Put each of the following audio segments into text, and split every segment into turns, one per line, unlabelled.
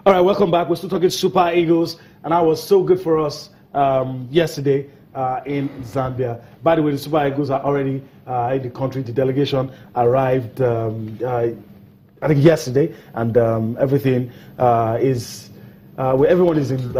All right, welcome back. We're still talking Super Eagles, and that was so good for us yesterday in Zambia. By the way, the Super Eagles are already in the country. The delegation arrived, I think, yesterday, and everything is. Everyone is in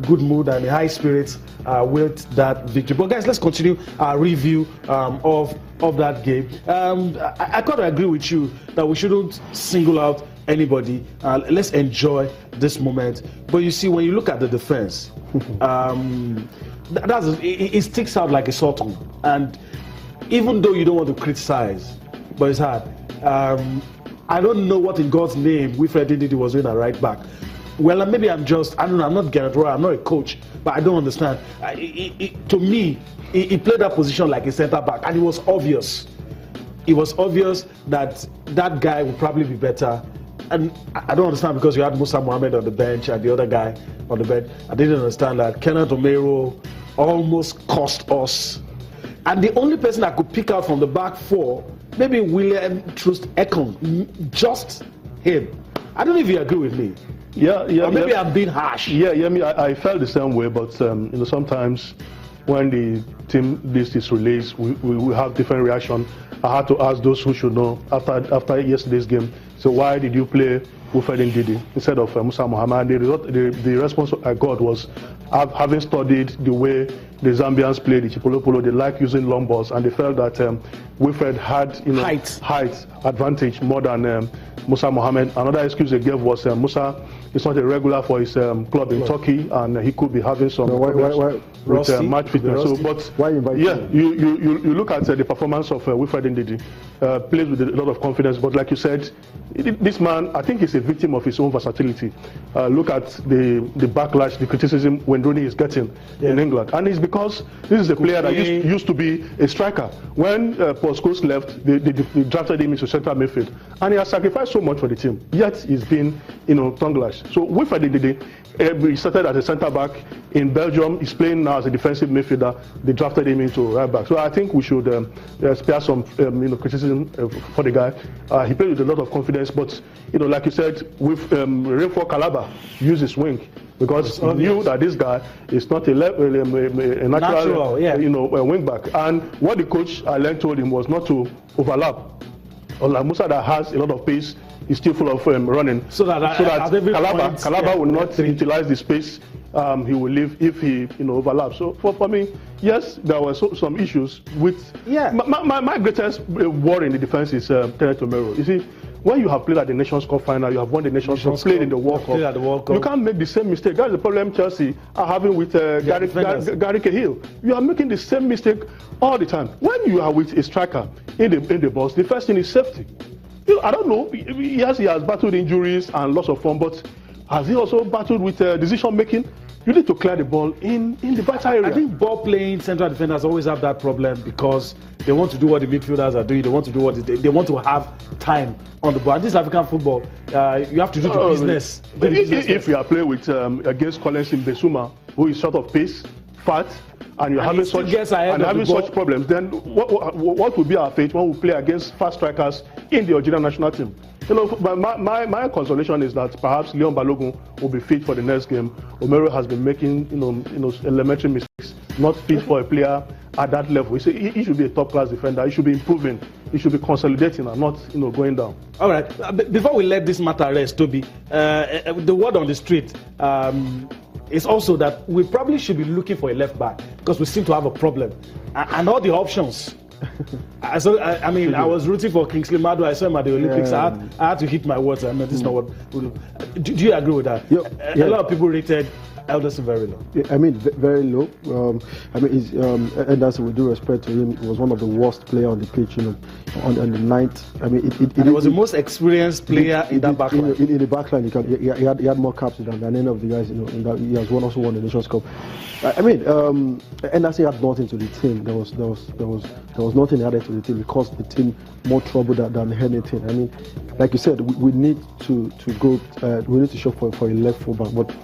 good mood and in high spirits with that victory. But guys, let's continue our review of that game. I kind of agree with you that we shouldn't single out anybody. Let's enjoy this moment. But you see, when you look at the defense, it sticks out like a sore thumb. And even though you don't want to criticize, but it's hard. I don't know what in God's name Wilfred Ndidi was doing at right back. Well, maybe I'm not Gareth Roy, I'm not a coach, but I don't understand. To me, he played that position like a centre back, and it was obvious. It was obvious that that guy would probably be better. And I don't understand, because you had Musa Mohammed on the bench and the other guy on the bench. I didn't understand that Kenneth Omero almost cost us. And the only person I could pick out from the back four, maybe William Troost-Ekong, just him. I don't know if you agree with me.
Yeah.
Or maybe I'm being harsh.
I felt the same way, but sometimes when the team list is released, we have different reaction. I had to ask those who should know after yesterday's game. So why did you play Wilfred Ndidi instead of Musa Mohammed? The response I got was, having studied the way the Zambians play the Chipolopolo, they like using long balls, and they felt that Wilfred had height advantage more than Musa Mohammed. Another excuse they gave was Musa is not a regular for his club in Turkey, and he could be having some problems with match fitness. So, but
why invite him?
You look at the performance of Wilfred Ndidi, plays with a lot of confidence. But like you said, this man, I think, is a victim of his own versatility. Look at the backlash, the criticism when Rooney is getting in England, and it's because this is a player that used to be a striker. When Paul Scholes left, they drafted him into central midfield, and he has sacrificed so much for the team. Yet he's been, tongue lash. So Wilfred Ndidi, he started as a centre back in Belgium. He's playing now as a defensive midfielder. They drafted him into right back. So I think we should spare some criticism for the guy. He played with a lot of confidence, but like you said, with Rainford Calabar used his wing, because he knew that this guy is not a natural wing back. And what the coach Alain told him was not to overlap. Unlike Musa, that has a lot of pace, is still full of running. So that Calabar will not utilize the space he will leave if he overlaps. So for me, yes, there were some issues with. Yeah. My greatest worry in the defense is Kenneth Omero. You see, when you have played at the Nations Cup final, you have won the Nations Cup, played in the World Cup. You can't make the same mistake. That's the problem Chelsea are having with Gary Cahill. You are making the same mistake all the time. When you are with a striker in the box, the first thing is safety. I don't know. Yes, he has battled injuries and lots of form, but has he also battled with decision making? You need to clear the ball in the vital area.
I think ball playing central defenders always have that problem, because they want to do what the midfielders are doing. They want to do what they want to have time on the ball. And this African football, you have to do the business.
If you are playing with against Collins Mbesuma, who is short of pace, fat, and you're having such problems, then what will be our fate when we play against fast strikers in the Algerian national team? My consolation is that perhaps Leon Balogun will be fit for the next game. Omero has been making elementary mistakes, not fit for a player at that level. He should be a top-class defender. He should be improving. He should be consolidating and not going down.
All right. Before we let this matter rest, Toby, the word on the street is also that we probably should be looking for a left back, because we seem to have a problem, and all the options. I was rooting for Kingsley Madu. I saw him at the Olympics. I had to hit my words. I know this is not what we'll do. Do you agree with that? A lot of people rated Elderson very low.
Very low. Henderson, with due respect to him, was one of the worst players on the pitch. On the night.
He was the most experienced player in that backline.
In the backline, he had more caps than any of the guys. He has also won the Nations Cup. Henderson had nothing to the team. There was nothing added to the team. It caused the team more trouble than anything. Like you said, we need to go. We need to shop for a left fullback, but.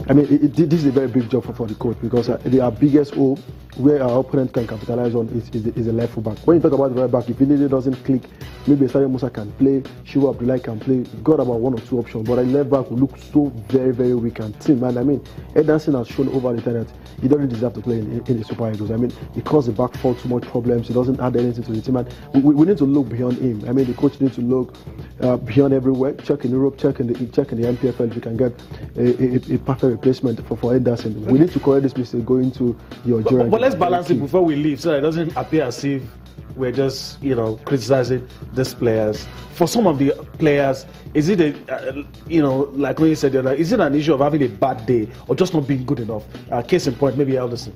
This is a very big job for the coach, because our biggest hope where our opponent can capitalize on is a left full back. When you talk about the right back, if Indidi doesn't click, maybe Sadio Musa can play, Shehu Abdullahi can play. You've got about 1 or 2 options, but a left back will look so very, very weak and thin, man. I mean, Ederson has shown over the time that he doesn't deserve to play in the Super Eagles. I mean, he caused the back four too much problems. He doesn't add anything to the team, and we need to look beyond him. I mean, the coach needs to look beyond everywhere. Check in Europe, check in the MPFL. If we can get a perfect replacement for Ederson. We need to correct this mistake going to the Algeria.
But let's balance it before we leave, so that it doesn't appear as if we're just, criticizing these players. For some of the players, is it like when you said the other, is it an issue of having a bad day or just not being good enough? Case in point, maybe Ederson.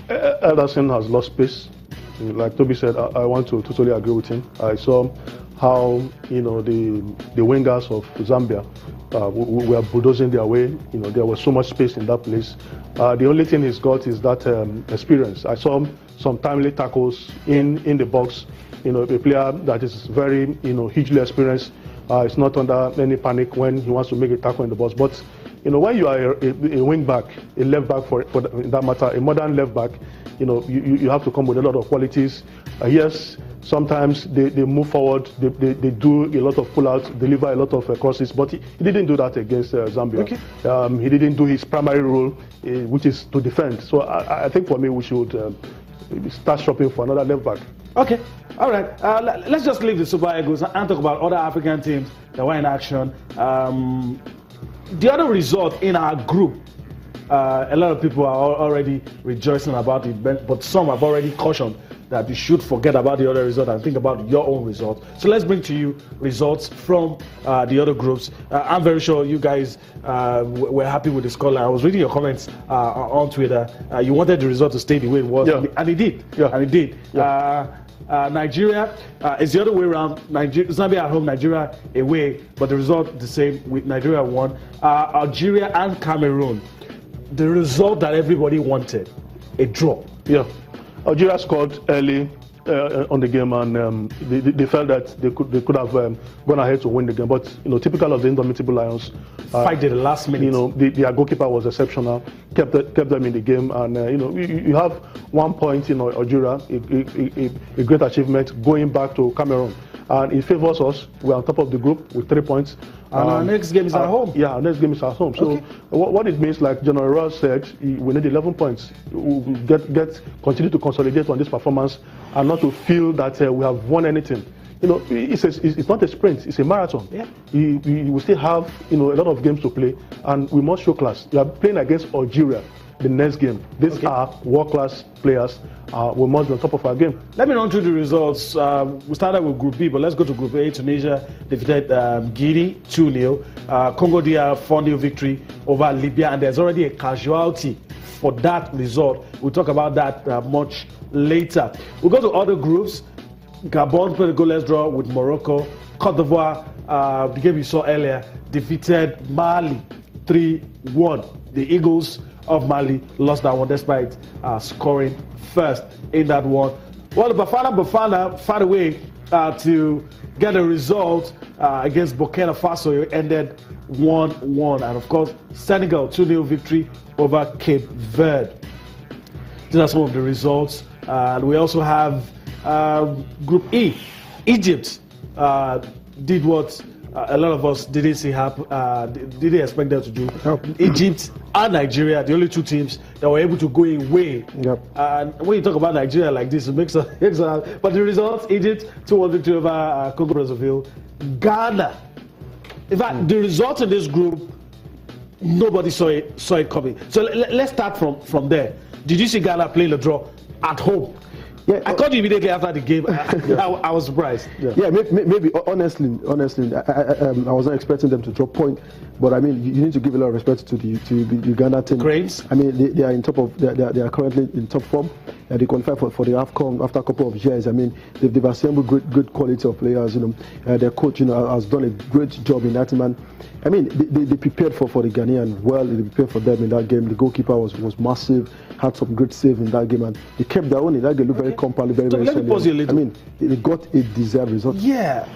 Ederson has lost pace. Like Toby said, I want to totally agree with him. I saw how the wingers of Zambia were bulldozing their way. There was so much space in that place. The only thing he's got is that experience. I saw some timely tackles in the box. A player that is very hugely experienced. It's not under any panic when he wants to make a tackle in the box. But when you are a wing back, a left back for that matter, a modern left back, you have to come with a lot of qualities. Yes, sometimes they move forward, they do a lot of pullouts, deliver a lot of crosses, but he didn't do that against Zambia. Okay. He didn't do his primary role, which is to defend. So I think for me, we should start shopping for another left back.
Okay, all right. Let's just leave the Super Eagles and talk about other African teams that were in action. The other result in our group, a lot of people are already rejoicing about it, but some have already cautioned that you should forget about the other result and think about your own result. So let's bring to you results from the other groups. I'm very sure you guys were happy with the scoreline. I was reading your comments on Twitter. You wanted the result to stay the way it was,
yeah.
And it did. Yeah. And it did. Yeah. Nigeria is the other way around. Zambia at home, Nigeria away, but the result the same with Nigeria won. Algeria and Cameroon, the result that everybody wanted, a draw.
Yeah, Algeria scored early on the game, and they felt that they could have gone ahead to win the game. But typical of the Indomitable Lions,
fight at the last minute.
Their goalkeeper was exceptional, kept them in the game, and you have 1 point in Algeria, a great achievement going back to Cameroon, and it favors us. We're on top of the group with 3 points.
And our next game is at home.
Yeah, our next game is at home. So what it means, like General Ross said, we need 11 points. We'll continue to consolidate on this performance and not to feel that we have won anything. It's not a sprint, it's a marathon. Yeah. We still have a lot of games to play, and we must show class. We are playing against Algeria the next game. These are world-class players. We must be on top of our game.
Let me run through the results. We started with Group B, but let's go to Group A. Tunisia defeated Guinea 2-0. Congo DR 4-0 victory over Libya, and there's already a casualty for that result. We'll talk about that much later. We'll go to other groups. Gabon played a goalless draw with Morocco. Cote d'Ivoire, the game you saw earlier, defeated Mali 3-1. The Eagles of Mali lost that one despite scoring first in that one. Well, the Bafana found a way to get a result against Burkina Faso. It ended 1-1. And of course, Senegal 2-0 victory over Cape Verde. These are some of the results. And we also have Group E. Egypt did what a lot of us didn't see happen, didn't expect them to do. Egypt and Nigeria, the only two teams that were able to go away.
Yep.
And when you talk about Nigeria like this, it makes us. But the results: Egypt 2-1 victory over Congo Brazzaville. Ghana. In fact, the results in this group, nobody saw it coming. So let's start from there. Did you see Ghana playing a draw at home?
Yeah,
I called you immediately after the game. I was surprised.
Yeah, maybe honestly, I was not expecting them to drop point, but I mean, you need to give a lot of respect to the Uganda team.
Cranes.
I mean, they are in top of. They are currently in top form. They qualified for the AFCON after a couple of years. I mean, they've assembled good quality of players. Their coach, has done a great job in that man. I mean, they prepared for the Ghanaian well. They prepared for them in that game. The goalkeeper was massive, had some great save in that game, and they kept their own in that game. Looked very compact, very
Let me pause you a little.
I mean, they got a deserved result.
Yeah.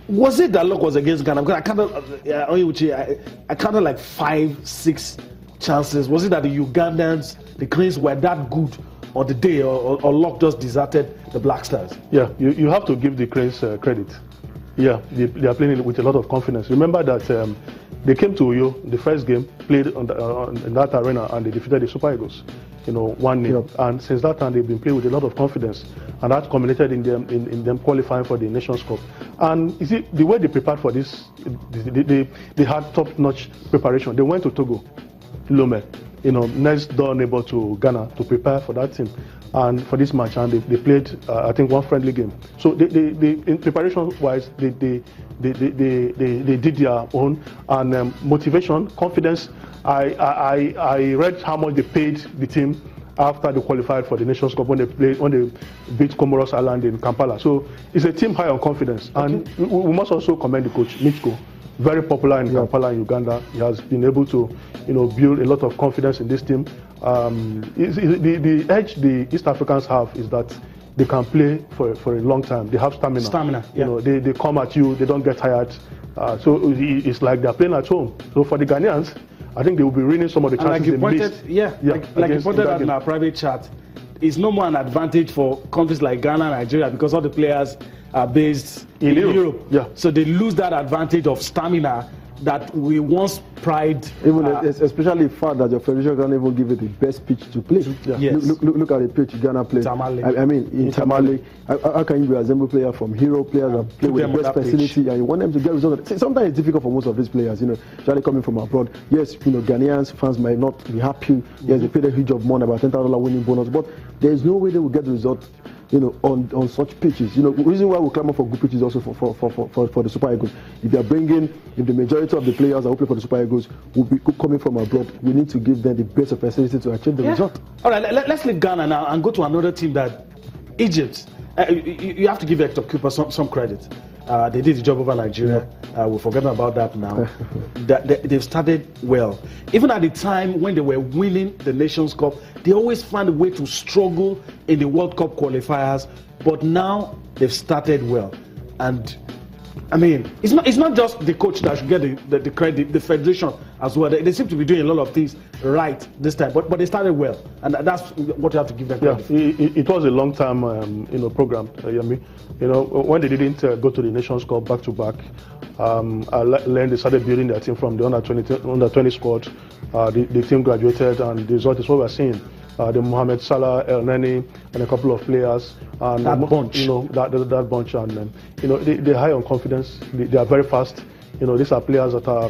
Was it that luck was against Ghana? Because I counted like 5-6 chances. Was it that the Ugandans, the Cranes, were that good, or the day, or luck just deserted the Black Stars?
Yeah,
you have to give the Cranes credit. Yeah, they are playing with a lot of confidence. Remember that they came to Uyo, the first game, played in that arena, and they defeated the Super Eagles, 1-0.
Yep.
And since that time, they've been playing with a lot of confidence, and that culminated in them qualifying for the Nations Cup. And you see, the way they prepared for this, they had top-notch preparation. They went to Togo, Lomé, next door neighbor to Ghana, to prepare for that team and for this match, and they played I think one friendly game. So they in preparation wise they did their own, and motivation, confidence. I read how much they paid the team after they qualified for the Nations Cup when they beat Comoros Island in Kampala. So it's a team high on confidence, and we must also commend the coach Mitchko. Very popular in Kampala in Uganda. He has been able to, build a lot of confidence in this team. The edge the East Africans have is that they can play for a long time. They have stamina.
Stamina, yeah.
They come at you. They don't get tired. So it's like they're playing at home. So for the Ghanaians, I think they will be winning some of the chances they missed.
Like you pointed out in our private chat, it's no more an advantage for countries like Ghana and Nigeria because all the players are based in Europe.
Yeah.
So they lose that advantage of stamina that we once pride.
Even especially the fact that your federation can't even give it the best pitch to play.
Yeah. Yes.
Look at the pitch Ghana plays.
Tamale.
I mean, in Tamale, how can you assemble players from hero players that play with the best facility and you want them to get results? See, sometimes it's difficult for most of these players, especially coming from abroad. Yes, Ghanaians fans might not be happy. Yes, they paid a huge amount, about $10,000 winning bonus, but there is no way they will get the result. On such pitches. The reason why we clamor for good pitches also for the Super Eagles. If the majority of the players that will play for the Super Eagles will be coming from abroad, we need to give them the best of facility to achieve the result.
All right, let's leave Ghana now and go to another team, that Egypt. You have to give Hector Cooper some credit. They did the job over Nigeria. We're forgetting about that now. They've started well. Even at the time when they were winning the Nations Cup, they always find a way to struggle in the World Cup qualifiers. But now they've started well. And I mean, it's not just the coach that should get the credit, the federation as well. They seem to be doing a lot of things right this time, but they started well, and that's what you have to give them credit.
Yeah, it was a long-term program. When they didn't go to the Nations Cup back to back, I learned they started building their team from the under 20 squad. The team graduated, and the result is what we're seeing. The Mohamed Salah, El Neni, and a couple of players, and
that bunch,
that bunch, and they're high on confidence. They are very fast. These are players that are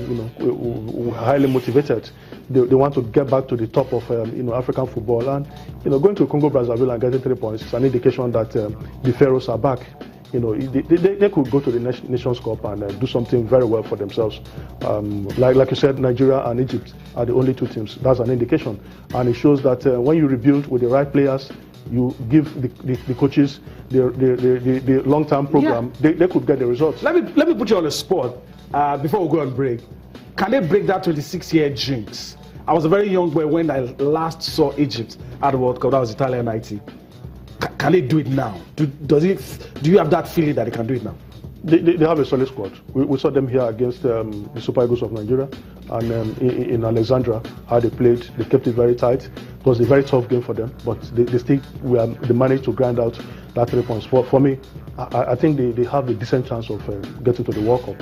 highly motivated. They want to get back to the top of African football, and going to Congo Brazzaville and getting 3 points is an indication that the Pharaohs are back. They could go to the Nations Cup and do something very well for themselves. Like you said, Nigeria and Egypt are the only two teams. That's an indication, and it shows that when you rebuild with the right players, you give the coaches the long-term program. Yeah. They could get the results.
Let me put you on the spot before we go on break. Can they break that 26-year jinx? I was a very young boy when I last saw Egypt at the World Cup. That was Italia 90. Can they do it now? Do you have that feeling that they can do it now?
They have a solid squad. We saw them here against the Super Eagles of Nigeria, and in Alexandria, how they played. They kept it very tight. It was a very tough game for them, but they managed to grind out that 3 points. For me, I think they have a decent chance of getting to the World Cup.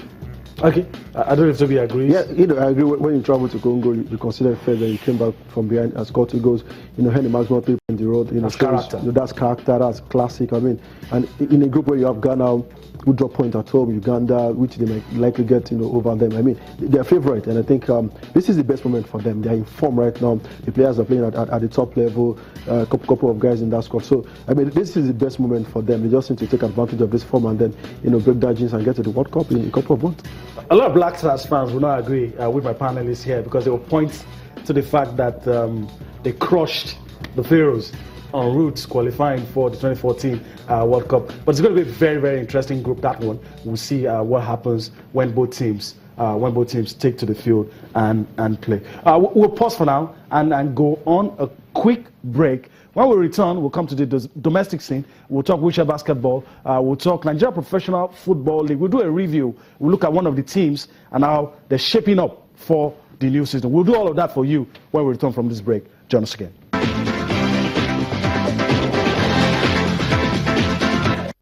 Okay, I don't know if Toby agrees.
Yeah, I agree. When you travel to Congo, you consider it fair that you came back from behind and scored 2 goals. Henry Maxwell played on the road.
That's character.
That's character. That's classic. I mean, and in a group where you have Ghana, who drop point at home, Uganda, which they might likely get over them. I mean, they're favourite, and I think this is the best moment for them. They're in form right now. The players are playing at the top level. A couple of guys in that squad. So I mean, this is the best moment for them. They just need to take advantage of this form and then break that jinx and get to the World Cup in a couple of months.
A lot of Black Stars fans will not agree with my panelists here because they will point to the fact that they crushed the Pharaohs en route qualifying for the 2014 World Cup. But it's going to be a very, very interesting group, that one. We'll see what happens when both teams take to the field and play. We'll pause for now and go on a quick break. When we return, we'll come to the domestic scene. We'll talk wheelchair basketball. We'll talk Nigeria Professional Football League. We'll do a review. We'll look at one of the teams and how they're shaping up for the new season. We'll do all of that for you when we return from this break. Join us again.